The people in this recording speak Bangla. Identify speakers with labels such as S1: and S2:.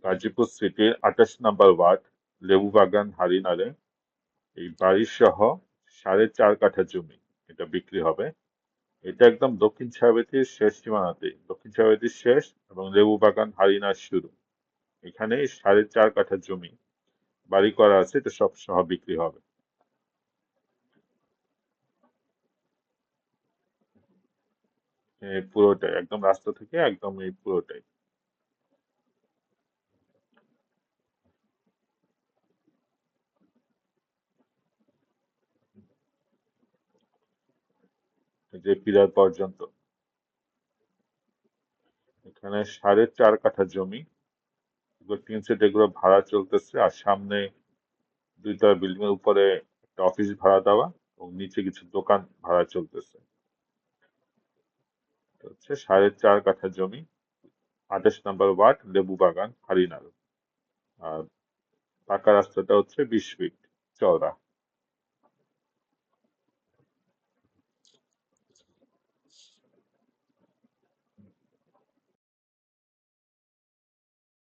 S1: গাজীপুর সিটির 28 নম্বর ওয়ার্ড লেবুবাগান হারিনারে এই বাড়ি সহ 4.5 কাঠা জমি এটা বিক্রি হবে। এটা একদম দক্ষিণ ছায়াবতীর শেষ সীমানাতে, দক্ষিণ ছায়াবতীর শেষ এবং লেবুবাগান হারিনার শুরু। এখানে 4.5 কাঠা জমি বাড়ি করা আছে, এটা সব সহ বিক্রি হবে। এই পুরোটাই একদম রাস্তা থেকে একদম এই পুরোটাই। যে পিলার পর্যন্ত। এখানে 4.5 কাঠা জমি, এগুলো টিন সেট, এগুলো ভাড়া চলতেছে। আর সামনে 2 তলা বিল্ডিং এর উপরে একটা অফিস ভাড়া দেওয়া এবং নিচে কিছু দোকান ভাড়া চলতেছে। এটা হচ্ছে 4.5 কাঠা জমি, 28 নম্বর ওয়ার্ড লেবুবাগান হারিনার। আর পাকা রাস্তাটা হচ্ছে 20 ফিট চওড়া।